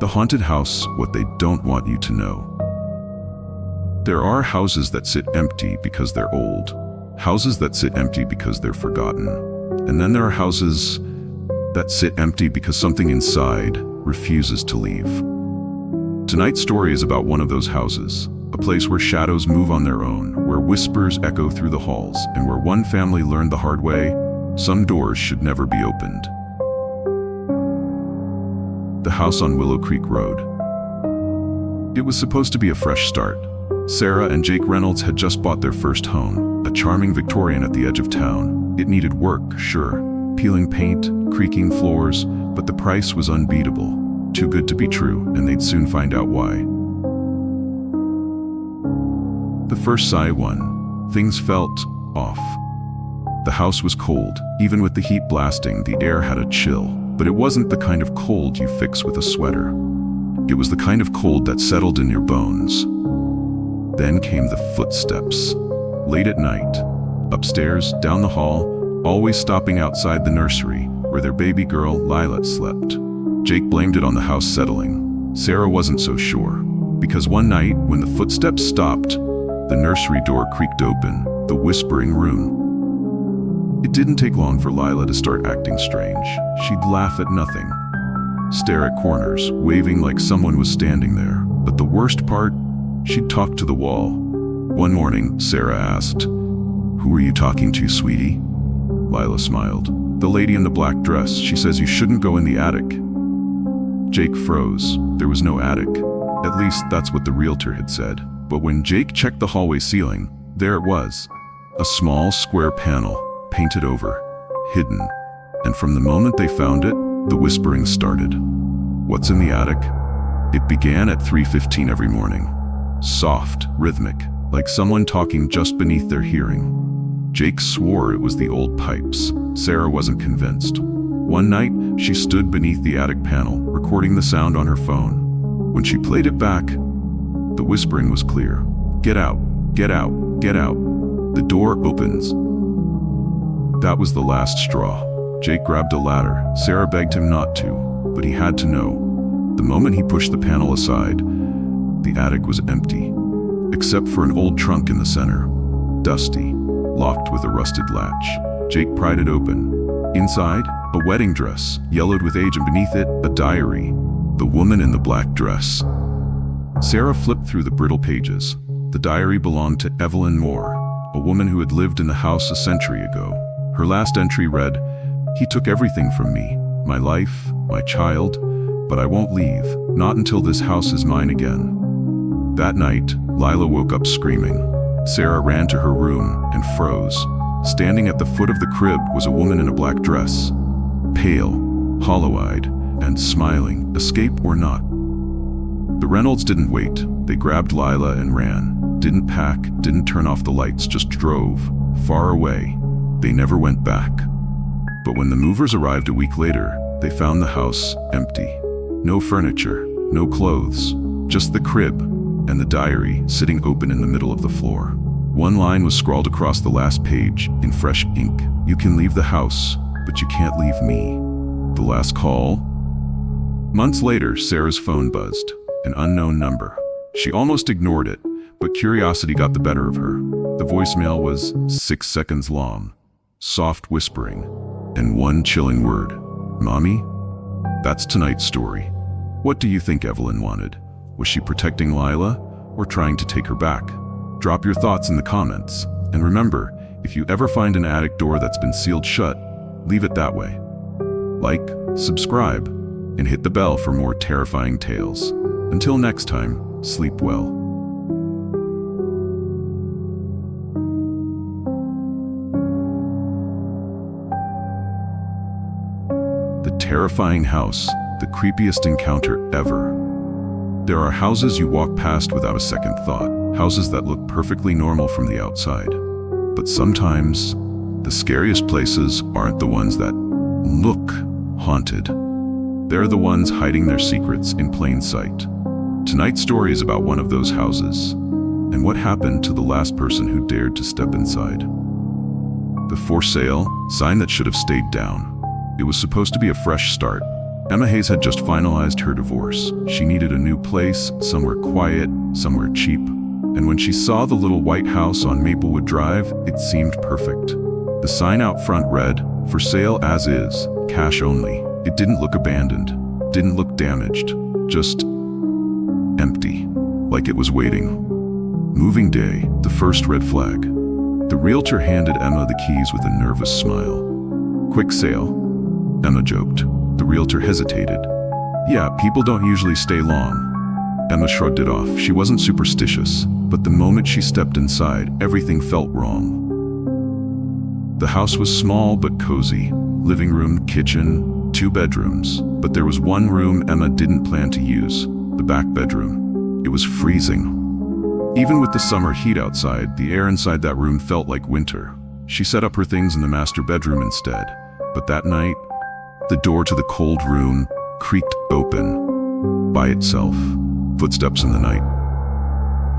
The haunted house, what they don't want you to know. There are houses that sit empty because they're old, houses that sit empty because they're forgotten, and then there are houses that sit empty because something inside refuses to leave. Tonight's story is about one of those houses, a place where shadows move on their own, where whispers echo through the halls, and where one family learned the hard way, some doors should never be opened. The house on Willow Creek Road. It was supposed to be a fresh start. Sarah and Jake Reynolds had just bought their first home, a charming Victorian at the edge of town. It needed work, sure, peeling paint, creaking floors, but the price was unbeatable. Too good to be true, and they'd soon find out why. The first sigh won. Things felt off. The house was cold. Even with the heat blasting, the air had a chill. But it wasn't the kind of cold you fix with a sweater. It was the kind of cold that settled in your bones. Then came the footsteps. Late at night, upstairs, down the hall, always stopping outside the nursery, where their baby girl, Lila, slept. Jake blamed it on the house settling. Sarah wasn't so sure. Because one night, when the footsteps stopped, the nursery door creaked open, the whispering room. It didn't take long for Lila to start acting strange. She'd laugh at nothing, stare at corners, waving like someone was standing there. But the worst part, she'd talk to the wall. One morning, Sarah asked, "Who are you talking to, sweetie?" Lila smiled. "The lady in the black dress. She says you shouldn't go in the attic." Jake froze. There was no attic. At least that's what the realtor had said. But when Jake checked the hallway ceiling, there it was. A small square panel, painted over, hidden. And from the moment they found it, the whispering started. What's in the attic? It began at 3:15 every morning. Soft, rhythmic, like someone talking just beneath their hearing. Jake swore it was the old pipes. Sarah wasn't convinced. One night, she stood beneath the attic panel, recording the sound on her phone. When she played it back, the whispering was clear. "Get out, get out, get out. The door opens." That was the last straw. Jake grabbed a ladder. Sarah begged him not to, but he had to know. The moment he pushed the panel aside, the attic was empty, except for an old trunk in the center, dusty, locked with a rusted latch. Jake pried it open. Inside, a wedding dress, yellowed with age, and beneath it, a diary. The woman in the black dress. Sarah flipped through the brittle pages. The diary belonged to Evelyn Moore, a woman who had lived in the house a century ago. Her last entry read, "He took everything from me, my life, my child, but I won't leave, not until this house is mine again." That night, Lila woke up screaming. Sarah ran to her room and froze. Standing at the foot of the crib was a woman in a black dress, pale, hollow-eyed, and smiling, escape or not. The Reynolds didn't wait. They grabbed Lila and ran. Didn't pack, didn't turn off the lights, just drove, far away. They never went back. But when the movers arrived a week later, they found the house empty. No furniture, no clothes, just the crib and the diary sitting open in the middle of the floor. One line was scrawled across the last page in fresh ink. "You can leave the house, but you can't leave me." The last call? Months later, Sarah's phone buzzed. An unknown number. She almost ignored it, but curiosity got the better of her. The voicemail was 6 seconds long, soft whispering, and one chilling word. "Mommy?" That's tonight's story. What do you think Evelyn wanted? Was she protecting Lila, or trying to take her back? Drop your thoughts in the comments. And remember, if you ever find an attic door that's been sealed shut, leave it that way. Like, subscribe, and hit the bell for more terrifying tales. Until next time, sleep well. The terrifying house, the creepiest encounter ever. There are houses you walk past without a second thought, houses that look perfectly normal from the outside. But sometimes, the scariest places aren't the ones that look haunted. They're the ones hiding their secrets in plain sight. Tonight's story is about one of those houses, and what happened to the last person who dared to step inside. The for sale sign that should have stayed down. It was supposed to be a fresh start, Emma Hayes had just finalized her divorce. She needed a new place, somewhere quiet, somewhere cheap. And when she saw the little white house on Maplewood Drive, it seemed perfect. The sign out front read, "For sale as is, cash only." It didn't look abandoned, didn't look damaged, just empty, like it was waiting. Moving day, the first red flag. The realtor handed Emma the keys with a nervous smile. "Quick sale," Emma joked. The realtor hesitated. "Yeah, people don't usually stay long." Emma shrugged it off. She wasn't superstitious, but the moment she stepped inside, everything felt wrong. The house was small but cozy. Living room, kitchen, 2 bedrooms. But there was one room Emma didn't plan to use, the back bedroom. It was freezing. Even with the summer heat outside, the air inside that room felt like winter. She set up her things in the master bedroom instead. But that night, the door to the cold room creaked open by itself. Footsteps in the night.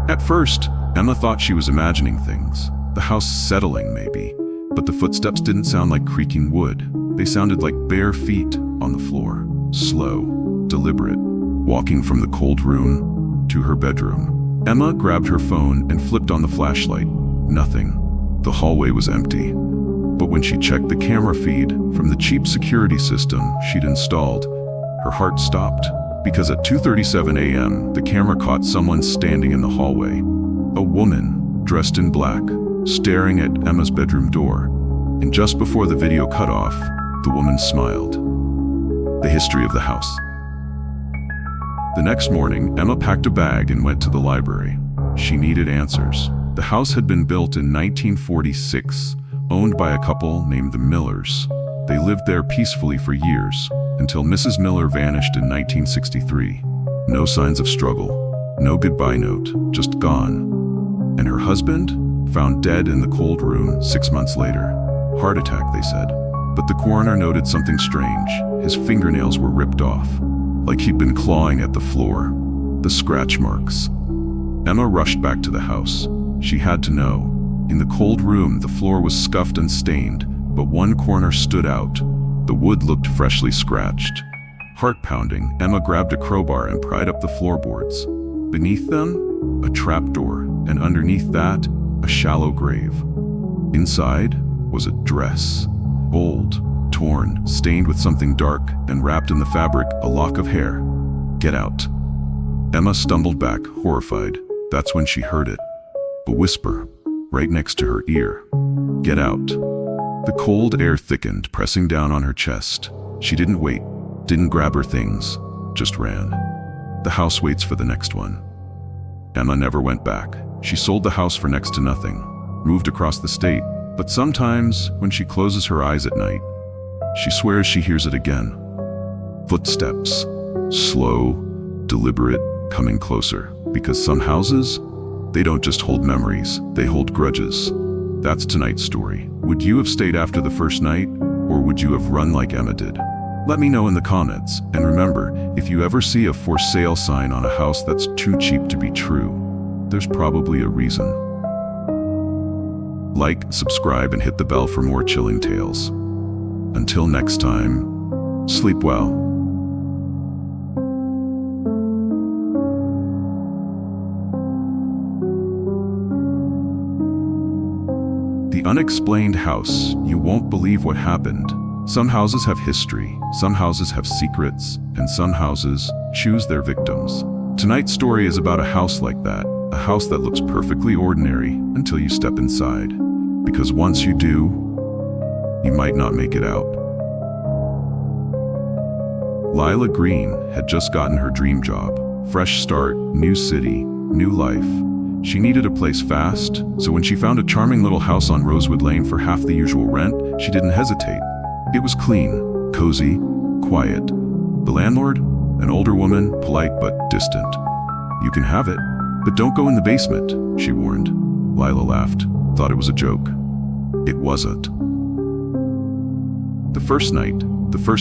At first, Emma thought she was imagining things. The house settling, maybe. But the footsteps didn't sound like creaking wood. They sounded like bare feet on the floor. Slow, deliberate, walking from the cold room to her bedroom. Emma grabbed her phone and flipped on the flashlight. Nothing. The hallway was empty. But when she checked the camera feed from the cheap security system she'd installed, her heart stopped. Because at 2:37 a.m., the camera caught someone standing in the hallway. A woman, dressed in black, staring at Emma's bedroom door. And just before the video cut off, the woman smiled. The history of the house. The next morning, Emma packed a bag and went to the library. She needed answers. The house had been built in 1946, owned by a couple named the Millers. They lived there peacefully for years, until Mrs. Miller vanished in 1963. No signs of struggle, no goodbye note, just gone. And her husband? Found dead in the cold room 6 months later. Heart attack, they said. But the coroner noted something strange. His fingernails were ripped off, like he'd been clawing at the floor. The scratch marks. Emma rushed back to the house. She had to know. In the cold room, the floor was scuffed and stained, but one corner stood out. The wood looked freshly scratched. Heart pounding, Emma grabbed a crowbar and pried up the floorboards. Beneath them, a trapdoor, and underneath that, a shallow grave. Inside was a dress. Old, torn, stained with something dark, and wrapped in the fabric, a lock of hair. "Get out." Emma stumbled back, horrified. That's when she heard it. A whisper, right next to her ear. "Get out." The cold air thickened, pressing down on her chest. She didn't wait, didn't grab her things, just ran. The house waits for the next one. Emma never went back. She sold the house for next to nothing, moved across the state, but sometimes, when she closes her eyes at night, she swears she hears it again. Footsteps, slow, deliberate, coming closer. Because some houses, they don't just hold memories, they hold grudges. That's tonight's story. Would you have stayed after the first night, or would you have run like Emma did? Let me know in the comments, and remember, if you ever see a for sale sign on a house that's too cheap to be true, there's probably a reason. Like, subscribe, and hit the bell for more chilling tales. Until next time, sleep well. The unexplained house. You won't believe what happened. Some houses have history, some houses have secrets, and some houses choose their victims. Tonight's story is about a house like that, a house that looks perfectly ordinary until you step inside. Because once you do, you might not make it out. Lila Green had just gotten her dream job. Fresh start, new city, new life. She needed a place fast, so when she found a charming little house on Rosewood Lane for half the usual rent, she didn't hesitate. It was clean, cozy, quiet. The landlord, an older woman, polite but distant. "You can have it, but don't go in the basement," she warned. Lila laughed, thought it was a joke. It wasn't. The first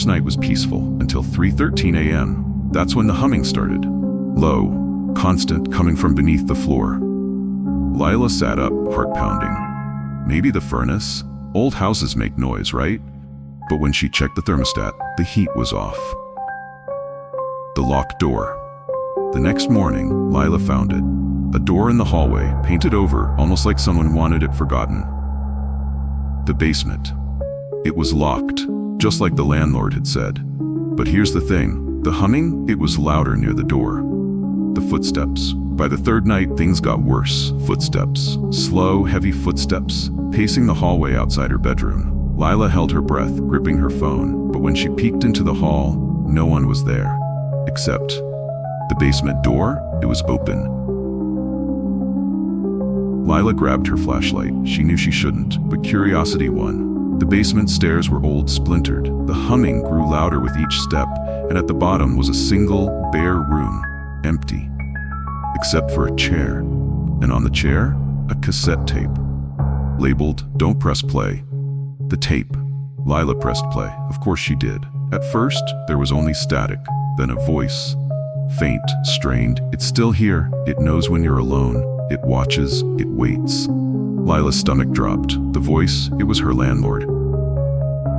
night was peaceful until 3:13 a.m. That's when the humming started. Low, constant, coming from beneath the floor. Lila sat up, heart pounding. Maybe the furnace? Old houses make noise, right? But when she checked the thermostat, the heat was off. The locked door. The next morning, Lila found it. A door in the hallway, painted over, almost like someone wanted it forgotten. The basement. It was locked, just like the landlord had said. But here's the thing, the humming, it was louder near the door. The footsteps. By the third night, things got worse. Footsteps. Slow, heavy footsteps, pacing the hallway outside her bedroom. Lila held her breath, gripping her phone, but when she peeked into the hall, no one was there. Except the basement door, it was open. Lila grabbed her flashlight. She knew she shouldn't, but curiosity won. The basement stairs were old, splintered. The humming grew louder with each step, and at the bottom was a single, bare room, empty. Except for a chair. And on the chair, a cassette tape. Labeled, "Don't press play." The tape. Lila pressed play. Of course she did. At first, there was only static, then a voice. Faint, strained. It's still here. It knows when you're alone. It watches. It waits. Lila's stomach dropped. The voice, it was her landlord.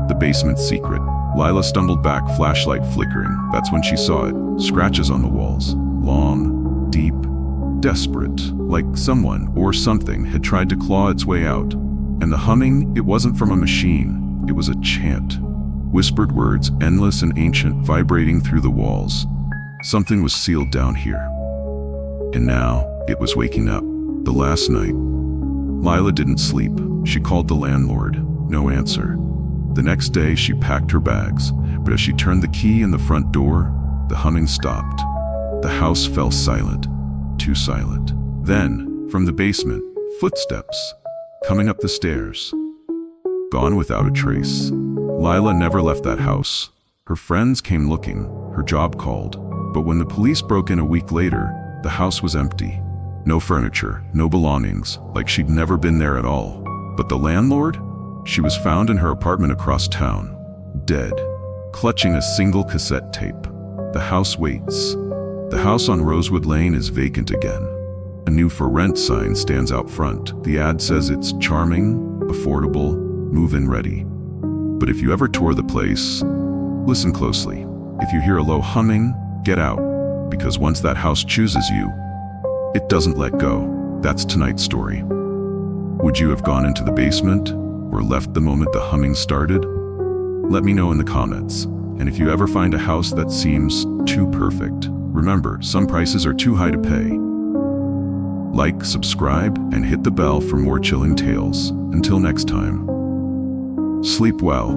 The basement secret. Lila stumbled back, flashlight flickering. That's when she saw it. Scratches on the walls. Long, deep, desperate. Like someone or something had tried to claw its way out. And the humming, it wasn't from a machine. It was a chant. Whispered words, endless and ancient, vibrating through the walls. Something was sealed down here. And now, it was waking up. The last night. Lila didn't sleep. She called the landlord. No answer. The next day, she packed her bags, but as she turned the key in the front door, the humming stopped. The house fell silent. Too silent. Then, from the basement, footsteps. Coming up the stairs. Gone without a trace. Lila never left that house. Her friends came looking. Her job called. But when the police broke in a week later, the house was empty. No furniture, no belongings, like she'd never been there at all. But the landlord? She was found in her apartment across town, dead, clutching a single cassette tape. The house waits. The house on Rosewood Lane is vacant again. A new for rent sign stands out front. The ad says it's charming, affordable, move-in ready. But if you ever tour the place, listen closely. If you hear a low humming, get out, because once that house chooses you, it doesn't let go. That's tonight's story. Would you have gone into the basement or left the moment the humming started? Let me know in the comments. And if you ever find a house that seems too perfect, remember, some prices are too high to pay. Like, subscribe, and hit the bell for more chilling tales. Until next time, sleep well.